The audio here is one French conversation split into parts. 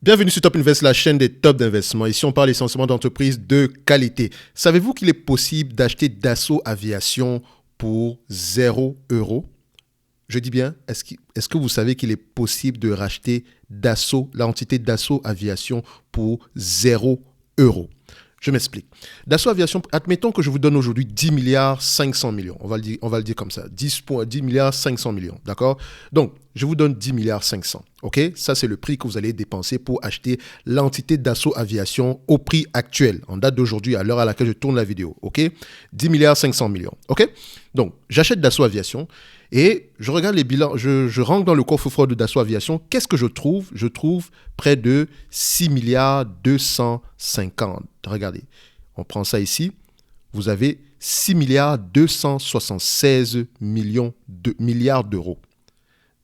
Bienvenue sur Top Invest, la chaîne des tops d'investissement. Ici, on parle essentiellement d'entreprises de qualité. Savez-vous qu'il est possible d'acheter Dassault Aviation pour 0 €? Je dis bien, est-ce que vous savez qu'il est possible de racheter Dassault, l'entité Dassault Aviation pour 0 €? Je m'explique. Dassault Aviation, admettons que je vous donne aujourd'hui 10 milliards 500 millions. On va le dire comme ça. 10 milliards 500 millions. D'accord? Donc, je vous donne 10 milliards 500. OK? Ça, c'est le prix que vous allez dépenser pour acheter l'entité Dassault Aviation au prix actuel, en date d'aujourd'hui, à l'heure à laquelle je tourne la vidéo. OK? 10 milliards 500 millions. OK? Donc, j'achète Dassault Aviation et je regarde les bilans. Je rentre dans le coffre-fort de Dassault Aviation. Qu'est-ce que je trouve? Je trouve près de 6 milliards 250. Regardez, on prend ça ici. Vous avez 6 milliards 276 milliards d'euros.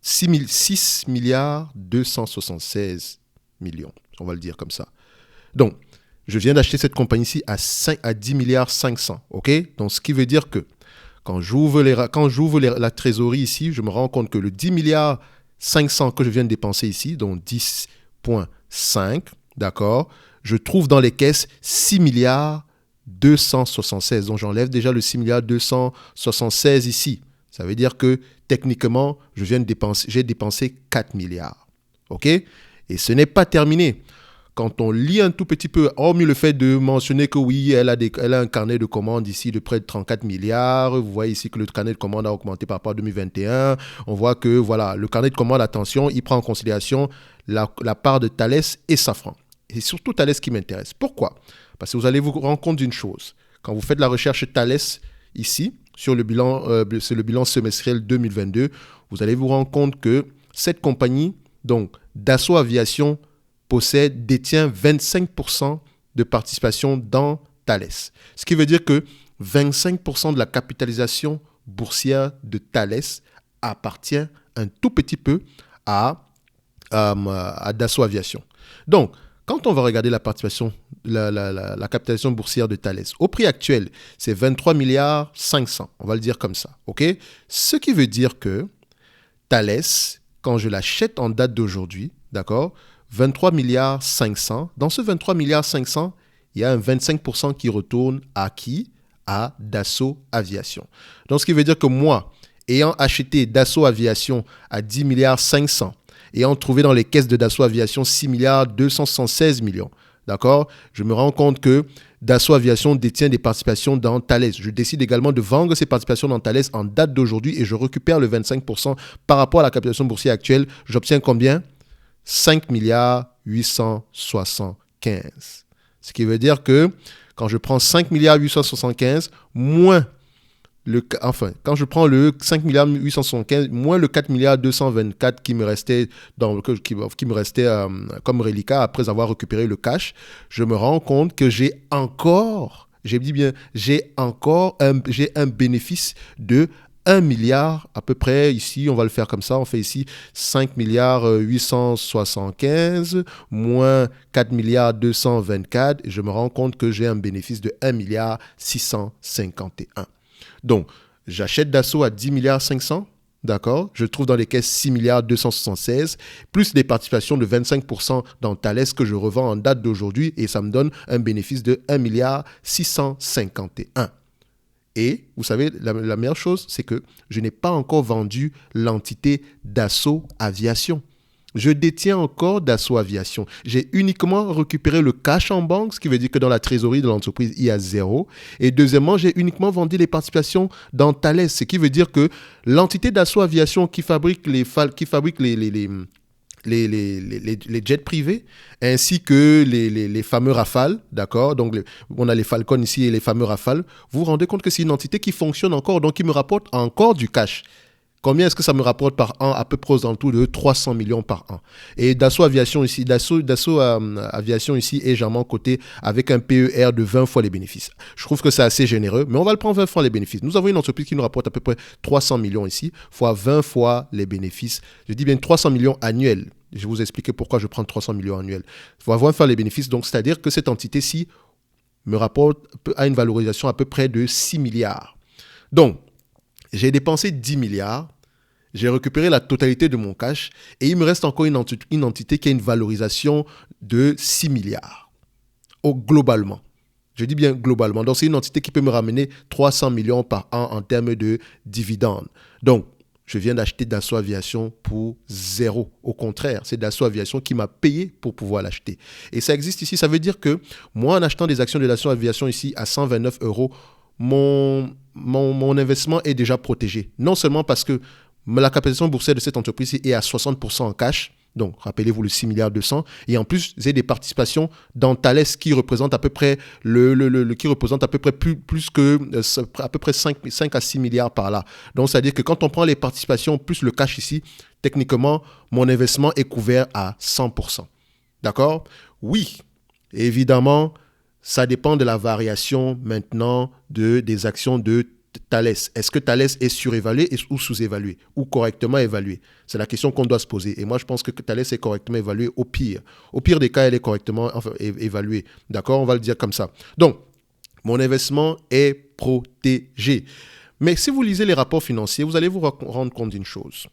6 milliards 276 millions, on va le dire comme ça. Donc, je viens d'acheter cette compagnie-ci à 10 milliards 500, ok? Donc, ce qui veut dire que quand j'ouvre la trésorerie ici, je me rends compte que le 10 milliards 500 que je viens de dépenser ici, donc 10,5, d'accord, je trouve dans les caisses 6 milliards 276. Donc, j'enlève déjà le 6 milliards 276 ici. Ça veut dire que techniquement, j'ai dépensé 4 milliards. OK? Et ce n'est pas terminé. Quand on lit un tout petit peu, hormis le fait de mentionner que oui, elle a un carnet de commandes ici de près de 34 milliards. Vous voyez ici que le carnet de commandes a augmenté par rapport à 2021. On voit que voilà, le carnet de commandes, attention, il prend en considération la part de Thales et Safran. Et surtout Thales qui m'intéresse. Pourquoi? Parce que vous allez vous rendre compte d'une chose. Quand vous faites la recherche Thales ici, c'est le bilan semestriel 2022, vous allez vous rendre compte que cette compagnie, donc Dassault Aviation, détient 25% de participation dans Thales. Ce qui veut dire que 25% de la capitalisation boursière de Thales appartient un tout petit peu à Dassault Aviation. Donc, quand on va regarder la participation, la capitalisation boursière de Thales, au prix actuel, c'est 23 milliards 500. On va le dire comme ça. OK? Ce qui veut dire que Thales, quand je l'achète en date d'aujourd'hui, d'accord, 23 milliards 500. Dans ce 23 milliards 500, il y a un 25% qui retourne à qui? À Dassault Aviation. Donc, ce qui veut dire que moi, ayant acheté Dassault Aviation à 10 milliards 500, ayant trouvé dans les caisses de Dassault Aviation 6 milliards 276 millions. D'accord? Je me rends compte que Dassault Aviation détient des participations dans Thales. Je décide également de vendre ces participations dans Thales en date d'aujourd'hui et je récupère le 25% par rapport à la capitalisation boursière actuelle. J'obtiens combien? 5 milliards 875. Ce qui veut dire que quand je prends 5 milliards 875 moins quand je prends le 5 milliards 875 moins le 4 milliards 224 qui me restait comme reliquat après avoir récupéré le cash, je me rends compte que j'ai un bénéfice de 1 milliard à peu près. Ici, on va le faire comme ça. On fait ici 5 milliards 875 moins 4 milliards 224 et je me rends compte que j'ai un bénéfice de 1 milliard 651. Donc, j'achète Dassault à 10 milliards 500, d'accord? Je trouve dans les caisses 6 milliards 276, plus des participations de 25% dans Thales que je revends en date d'aujourd'hui et ça me donne un bénéfice de 1 milliard 651. Et vous savez, la meilleure chose, c'est que je n'ai pas encore vendu l'entité Dassault Aviation. Je détiens encore Dassault Aviation. J'ai uniquement récupéré le cash en banque, ce qui veut dire que dans la trésorerie de l'entreprise, il y a 0. Et deuxièmement, j'ai uniquement vendu les participations dans Thales, ce qui veut dire que l'entité Dassault Aviation qui fabrique les jets privés, ainsi que les fameux Rafales, d'accord? Donc, on a les Falcons ici et les fameux Rafales. Vous vous rendez compte que c'est une entité qui fonctionne encore, donc qui me rapporte encore du cash. Combien est-ce que ça me rapporte par an? À peu près aux alentours de 300 millions par an. Et Dassault Aviation ici, Aviation ici est généralement coté avec un PER de 20 fois les bénéfices. Je trouve que c'est assez généreux, mais on va le prendre 20 fois les bénéfices. Nous avons une entreprise qui nous rapporte à peu près 300 millions ici, fois 20 fois les bénéfices. Je dis bien 300 millions annuels. Je vais vous expliquer pourquoi je prends 300 millions annuels. Fois 20 fois les bénéfices, donc c'est-à-dire que cette entité-ci me rapporte à une valorisation à peu près de 6 milliards. Donc, j'ai dépensé 10 milliards, J'ai récupéré la totalité de mon cash et il me reste encore une entité qui a une valorisation de 6 milliards globalement. Je dis bien globalement. Donc, c'est une entité qui peut me ramener 300 millions par an en termes de dividendes. Donc, je viens d'acheter Dassault Aviation pour zéro. Au contraire, c'est Dassault Aviation qui m'a payé pour pouvoir l'acheter. Et ça existe ici. Ça veut dire que moi, en achetant des actions de Dassault Aviation ici à 129 euros, mon investissement est déjà protégé. Non seulement parce que la capitalisation boursière de cette entreprise est à 60% en cash. Donc, rappelez-vous le 6 milliards 200. Et en plus, j'ai des participations dans Thales qui représentent à peu près plus que à peu près 5 à 6 milliards par là. Donc, c'est-à-dire que quand on prend les participations plus le cash ici, techniquement, mon investissement est couvert à 100%. D'accord? Oui, évidemment, ça dépend de la variation maintenant des actions de Thales. Est-ce que Thales est surévalué ou sous-évalué ou correctement évalué? C'est la question qu'on doit se poser. Et moi, je pense que Thales est correctement évalué au pire. Au pire des cas, elle est correctement évaluée. D'accord? On va le dire comme ça. Donc, mon investissement est protégé. Mais si vous lisez les rapports financiers, vous allez vous rendre compte d'une chose.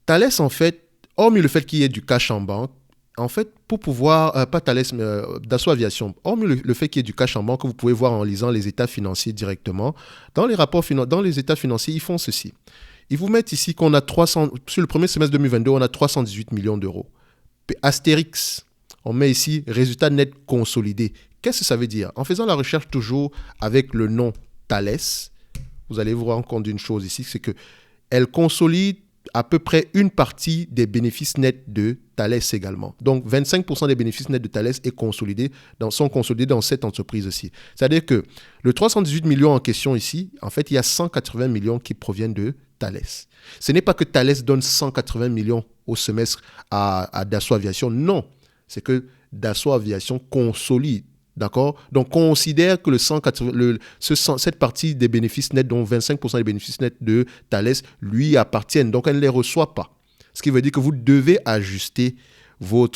Thales, en fait, hormis le fait qu'il y ait du cash en banque, en fait, pour pouvoir, pas Thales, mais Dassault Aviation, hormis le fait qu'il y ait du cash en banque, vous pouvez voir en lisant les états financiers directement. Dans les rapports dans les états financiers, ils font ceci. Ils vous mettent ici qu'on a sur le premier semestre 2022, on a 318 millions d'euros. Astérix, on met ici résultat net consolidé. Qu'est-ce que ça veut dire? En faisant la recherche toujours avec le nom Thales, vous allez vous rendre compte d'une chose ici, c'est qu'elle consolide à peu près une partie des bénéfices nets de Thales également. Donc, 25% des bénéfices nets de Thales sont consolidés dans cette entreprise aussi. C'est-à-dire que le 318 millions en question ici, en fait, il y a 180 millions qui proviennent de Thales. Ce n'est pas que Thales donne 180 millions au semestre à Dassault Aviation. Non, c'est que Dassault Aviation consolide. D'accord? Donc, considère que cette partie des bénéfices nets, dont 25% des bénéfices nets de Thales, lui appartiennent. Donc, elle ne les reçoit pas. Ce qui veut dire que vous devez ajuster vos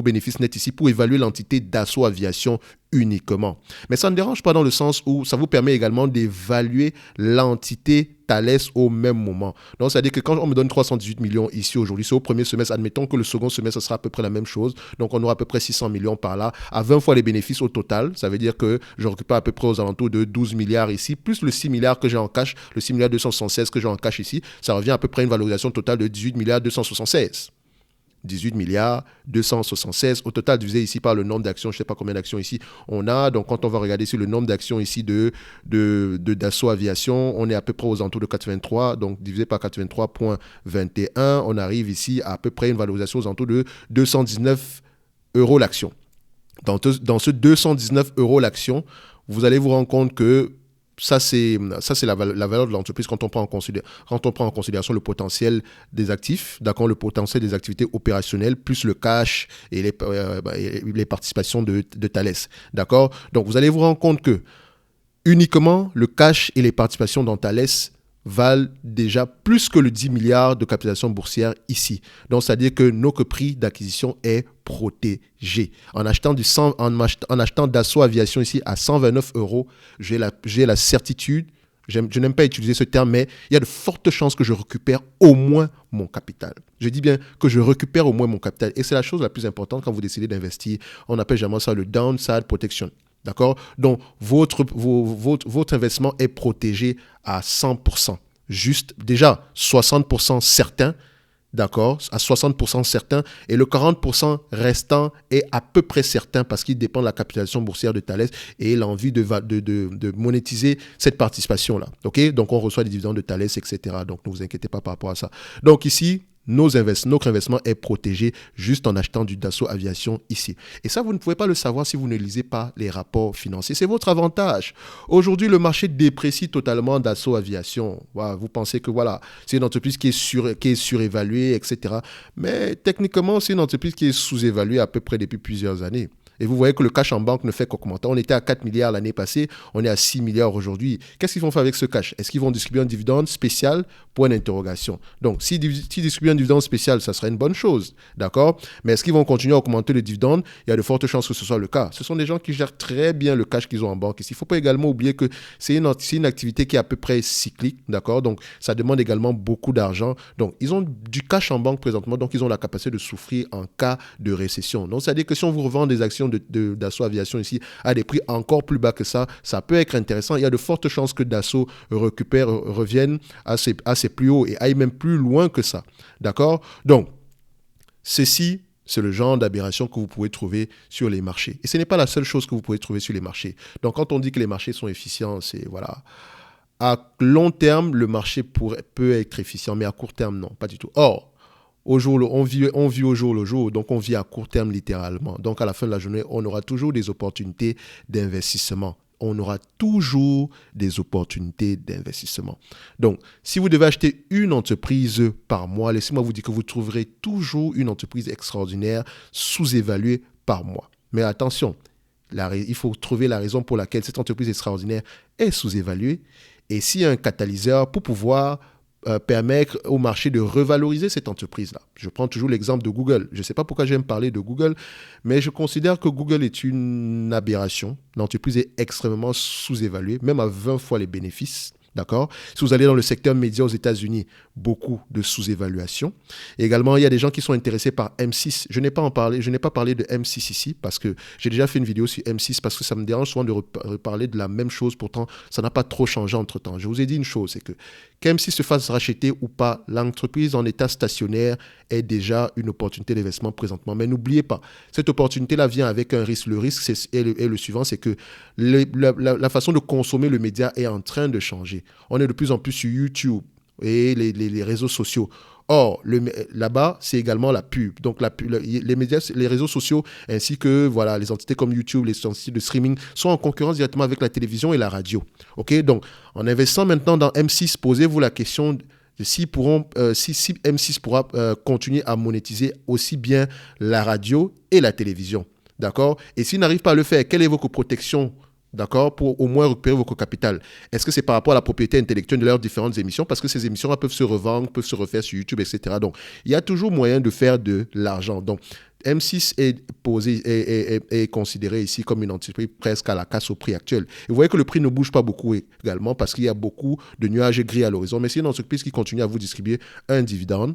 bénéfices nets ici pour évaluer l'entité Dassault Aviation uniquement. Mais ça ne dérange pas dans le sens où ça vous permet également d'évaluer l'entité Thales au même moment. Donc, c'est-à-dire que quand on me donne 318 millions ici aujourd'hui, c'est au premier semestre, admettons que le second semestre, ce sera à peu près la même chose. Donc, on aura à peu près 600 millions par là, à 20 fois les bénéfices au total. Ça veut dire que je récupère à peu près aux alentours de 12 milliards ici, plus le 6 milliards que j'ai en cash, le 6 milliards 276 que j'ai en cash ici, ça revient à peu près à une valorisation totale de 18 milliards 276. 18 milliards 276 au total divisé ici par le nombre d'actions, je ne sais pas combien d'actions ici on a. Donc, quand on va regarder sur le nombre d'actions ici de Dassault Aviation, on est à peu près aux alentours de 83. Donc, divisé par 83,21, on arrive ici à peu près une valorisation aux alentours de 219 euros l'action. Dans ce 219 euros l'action, vous allez vous rendre compte que ça, c'est la valeur de l'entreprise quand on prend en considération le potentiel des actifs, d'accord, le potentiel des activités opérationnelles, plus le cash et les participations de Thales. D'accord? Donc, vous allez vous rendre compte que uniquement le cash et les participations dans Thales valent déjà plus que le 10 milliards de capitalisation boursière ici. Donc, c'est-à-dire que notre prix d'acquisition est protégé. En achetant Dassault Aviation ici à 129 euros, j'ai la certitude, je n'aime pas utiliser ce terme, mais il y a de fortes chances que je récupère au moins mon capital. Je dis bien que je récupère au moins mon capital. Et c'est la chose la plus importante quand vous décidez d'investir. On appelle généralement ça le downside protection. D'accord? Donc, votre investissement est protégé à 100%. Juste, déjà, 60% certain, d'accord? À 60% certain. Et le 40% restant est à peu près certain parce qu'il dépend de la capitalisation boursière de Thales et l'envie de monétiser cette participation-là. OK? Donc, on reçoit des dividendes de Thales, etc. Donc, ne vous inquiétez pas par rapport à ça. Donc, ici, notre investissement est protégé juste en achetant du Dassault Aviation ici. Et ça, vous ne pouvez pas le savoir si vous ne lisez pas les rapports financiers. C'est votre avantage. Aujourd'hui, le marché déprécie totalement Dassault Aviation. Voilà, vous pensez que voilà, c'est une entreprise qui est surévaluée, etc. Mais techniquement, c'est une entreprise qui est sous-évaluée à peu près depuis plusieurs années. Et vous voyez que le cash en banque ne fait qu'augmenter. On était à 4 milliards l'année passée, on est à 6 milliards aujourd'hui. Qu'est-ce qu'ils vont faire avec ce cash? Est-ce qu'ils vont distribuer un dividende spécial? Point d'interrogation. Donc, s'ils distribuent un dividende spécial, ça serait une bonne chose, d'accord? Mais est-ce qu'ils vont continuer à augmenter le dividende? Il y a de fortes chances que ce soit le cas. Ce sont des gens qui gèrent très bien le cash qu'ils ont en banque. Il ne faut pas également oublier que c'est une activité qui est à peu près cyclique, d'accord? Donc, ça demande également beaucoup d'argent. Donc, ils ont du cash en banque présentement, donc ils ont la capacité de souffrir en cas de récession. Donc, c'est-à-dire que si on vous revend des actions d'Assaut Aviation ici à des prix encore plus bas que ça peut être intéressant. Il y a de fortes chances que Dassault revienne à ses plus hauts et aille même plus loin que ça, d'accord? Donc, ceci, c'est le genre d'aberration que vous pouvez trouver sur les marchés. Et ce n'est pas la seule chose que vous pouvez trouver sur les marchés. Donc, quand on dit que les marchés sont efficients, c'est voilà. À long terme, le marché peut être efficient, mais à court terme, non, pas du tout. Or, on vit au jour le jour, donc on vit à court terme littéralement. Donc, à la fin de la journée, on aura toujours des opportunités d'investissement. On aura toujours des opportunités d'investissement. Donc, si vous devez acheter une entreprise par mois, laissez-moi vous dire que vous trouverez toujours une entreprise extraordinaire sous-évaluée par mois. Mais attention, il faut trouver la raison pour laquelle cette entreprise extraordinaire est sous-évaluée et s'il y a un catalyseur pour pouvoir permettre au marché de revaloriser cette entreprise-là. Je prends toujours l'exemple de Google. Je ne sais pas pourquoi j'aime parler de Google, mais je considère que Google est une aberration. L'entreprise est extrêmement sous-évaluée, même à 20 fois les bénéfices. D'accord? Si vous allez dans le secteur média aux États-Unis, beaucoup de sous-évaluation. Également, il y a des gens qui sont intéressés par M6. Je n'ai pas parlé de M6 ici parce que j'ai déjà fait une vidéo sur M6 parce que ça me dérange souvent de reparler de la même chose. Pourtant, ça n'a pas trop changé entre-temps. Je vous ai dit une chose, c'est que qu'M6 se fasse racheter ou pas, l'entreprise en état stationnaire est déjà une opportunité d'investissement présentement. Mais n'oubliez pas, cette opportunité-là vient avec un risque. Le risque est le suivant, c'est que la façon de consommer le média est en train de changer. On est de plus en plus sur YouTube et les réseaux sociaux. Or, là-bas, c'est également la pub. Donc, les médias, les réseaux sociaux, ainsi que voilà, les entités comme YouTube, les entités de streaming, sont en concurrence directement avec la télévision et la radio. OK? Donc, en investissant maintenant dans M6, posez-vous la question de si M6 pourra continuer à monétiser aussi bien la radio et la télévision. D'accord? Et s'il n'arrive pas à le faire, quelle est votre protection? D'accord, pour au moins récupérer votre capital. Est-ce que c'est par rapport à la propriété intellectuelle de leurs différentes émissions? Parce que ces émissions-là peuvent se revendre, peuvent se refaire sur YouTube, etc. Donc, il y a toujours moyen de faire de l'argent. Donc, M6 est considéré ici comme une entreprise presque à la casse au prix actuel. Et vous voyez que le prix ne bouge pas beaucoup également parce qu'il y a beaucoup de nuages gris à l'horizon. Mais c'est une entreprise qui continue à vous distribuer un dividende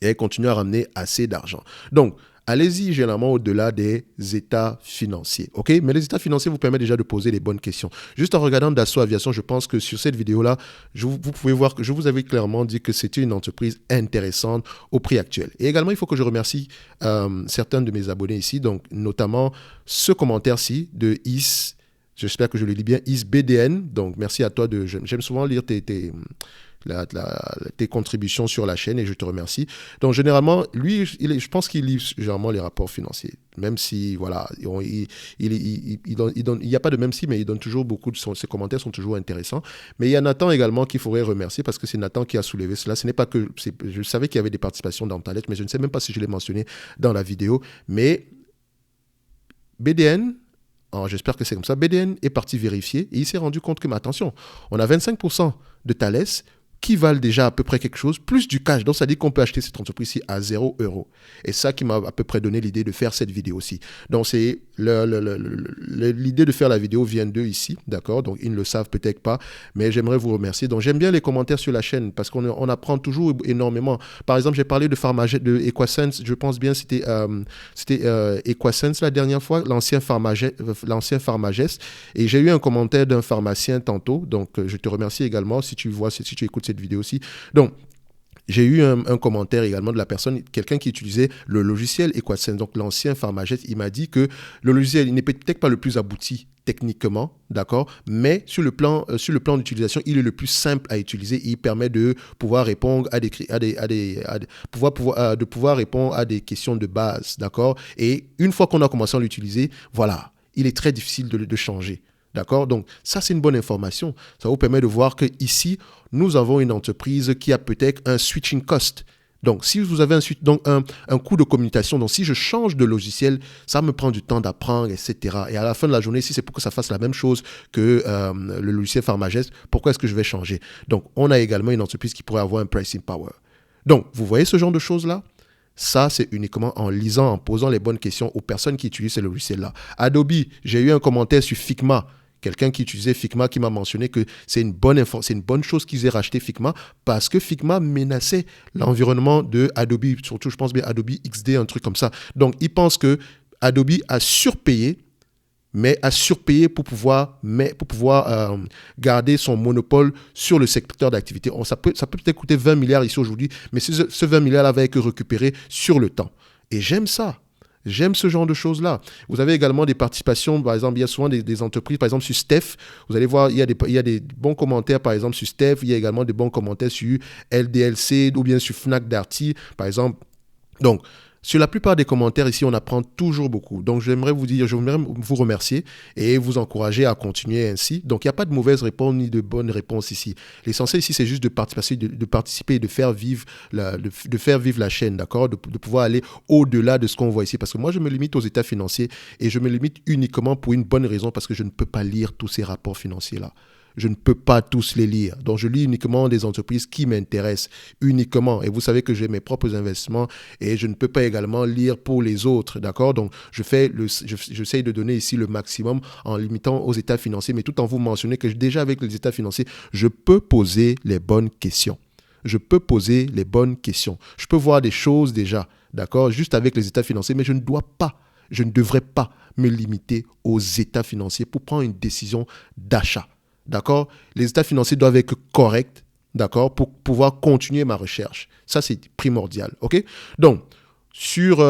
et continue à ramener assez d'argent. Donc, allez-y généralement au-delà des états financiers, ok? Mais les états financiers vous permettent déjà de poser les bonnes questions. Juste en regardant Dassault Aviation, je pense que sur cette vidéo-là, vous pouvez voir que je vous avais clairement dit que c'était une entreprise intéressante au prix actuel. Et également, il faut que je remercie certains de mes abonnés ici, donc notamment ce commentaire-ci de Is, j'espère que je le lis bien, IsBDN. Donc, merci à toi. J'aime souvent lire tes contributions sur la chaîne et je te remercie. Donc, généralement, lui, je pense qu'il lit généralement les rapports financiers. Même si, voilà, il n'y a pas de même si, mais il donne toujours beaucoup ses commentaires sont toujours intéressants. Mais il y a Nathan également qu'il faudrait remercier parce que c'est Nathan qui a soulevé cela. Ce n'est pas que, je savais qu'il y avait des participations dans Talent, mais je ne sais même pas si je l'ai mentionné dans la vidéo. Mais BDN, j'espère que c'est comme ça, BDN est parti vérifier et il s'est rendu compte que, mais attention, on a 25% de Thales qui valent déjà à peu près quelque chose, plus du cash. Donc, ça dit qu'on peut acheter cette entreprise-ci à 0 €. Et ça qui m'a à peu près donné l'idée de faire cette vidéo-ci. Donc, c'est l'idée de faire la vidéo vient d'eux ici, d'accord? Donc, ils ne le savent peut-être pas, mais j'aimerais vous remercier. Donc, j'aime bien les commentaires sur la chaîne parce qu'on apprend toujours énormément. Par exemple, j'ai parlé de Equasense, je pense bien c'était Equasense la dernière fois, l'ancien Pharmagest. Et j'ai eu un commentaire d'un pharmacien tantôt. Donc, je te remercie également si tu écoutes cette vidéo aussi. Donc, j'ai eu un commentaire également de la personne, quelqu'un qui utilisait le logiciel Equasense, donc l'ancien Pharmagest. Il m'a dit que le logiciel, il n'est peut-être pas le plus abouti techniquement, d'accord, mais sur le plan d'utilisation, il est le plus simple à utiliser. Il permet de pouvoir répondre pouvoir répondre à des questions de base, d'accord. Et une fois qu'on a commencé à l'utiliser, voilà, il est très difficile de changer. D'accord? Donc, ça, c'est une bonne information. Ça vous permet de voir qu'ici, nous avons une entreprise qui a peut-être un switching cost. Donc, si vous avez ensuite donc un coût de communication, donc si je change de logiciel, ça me prend du temps d'apprendre, etc. Et à la fin de la journée, si c'est pour que ça fasse la même chose que le logiciel Pharmagest, pourquoi est-ce que je vais changer? Donc, on a également une entreprise qui pourrait avoir un pricing power. Donc, vous voyez ce genre de choses-là? Ça, c'est uniquement en lisant, en posant les bonnes questions aux personnes qui utilisent ce logiciel-là. Adobe, j'ai eu un commentaire sur Figma. Quelqu'un qui utilisait Figma qui m'a mentionné que c'est une bonne chose qu'ils aient racheté Figma parce que Figma menaçait l'environnement de Adobe, surtout je pense bien Adobe XD, un truc comme ça. Donc, ils pensent que Adobe a surpayé, mais a surpayé pour pouvoir garder son monopole sur le secteur d'activité. Ça peut peut-être coûter 20 milliards ici aujourd'hui, mais ce 20 milliards-là va être récupéré sur le temps. Et j'aime ça. J'aime ce genre de choses-là. Vous avez également des participations, par exemple, il y a souvent des entreprises, par exemple sur Steph, vous allez voir, il y a des bons commentaires, par exemple, sur Steph, il y a également des bons commentaires sur LDLC ou bien sur Fnac Darty, par exemple. Donc, sur la plupart des commentaires ici, on apprend toujours beaucoup. Donc, j'aimerais vous remercier et vous encourager à continuer ainsi. Donc, il n'y a pas de mauvaise réponse ni de bonne réponse ici. L'essentiel ici, c'est juste de participer et de faire vivre la chaîne, d'accord? De pouvoir aller au-delà de ce qu'on voit ici. Parce que moi, je me limite aux états financiers et je me limite uniquement pour une bonne raison, parce que je ne peux pas lire tous ces rapports financiers-là. Je ne peux pas tous les lire. Donc, je lis uniquement des entreprises qui m'intéressent, uniquement. Et vous savez que j'ai mes propres investissements et je ne peux pas également lire pour les autres, d'accord? Donc, j'essaye de donner ici le maximum en limitant aux états financiers, mais tout en vous mentionnant que déjà avec les états financiers, je peux poser les bonnes questions. Je peux poser les bonnes questions. Je peux voir des choses déjà, d'accord? Juste avec les états financiers, mais je ne devrais pas me limiter aux états financiers pour prendre une décision d'achat. D'accord? Les états financiers doivent être corrects, d'accord, pour pouvoir continuer ma recherche. Ça, c'est primordial, ok? Donc, sur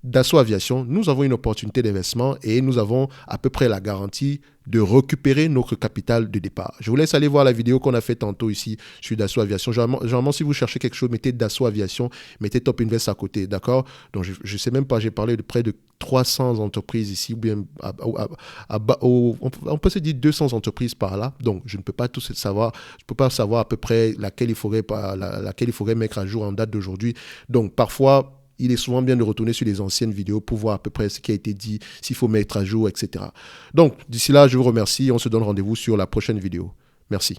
Dassault Aviation, nous avons une opportunité d'investissement et nous avons à peu près la garantie de récupérer notre capital de départ. Je vous laisse aller voir la vidéo qu'on a fait tantôt ici sur Dassault Aviation. Généralement, si vous cherchez quelque chose, mettez Dassault Aviation, mettez Top Invest à côté, d'accord? Donc, je ne sais même pas, j'ai parlé de près de 300 entreprises ici, ou bien on peut se dire 200 entreprises par là. Donc, je ne peux pas tout savoir. Je ne peux pas savoir à peu près laquelle il faudrait mettre à jour en date d'aujourd'hui. Donc, parfois, il est souvent bien de retourner sur les anciennes vidéos pour voir à peu près ce qui a été dit, s'il faut mettre à jour, etc. Donc, d'ici là, je vous remercie et on se donne rendez-vous sur la prochaine vidéo. Merci.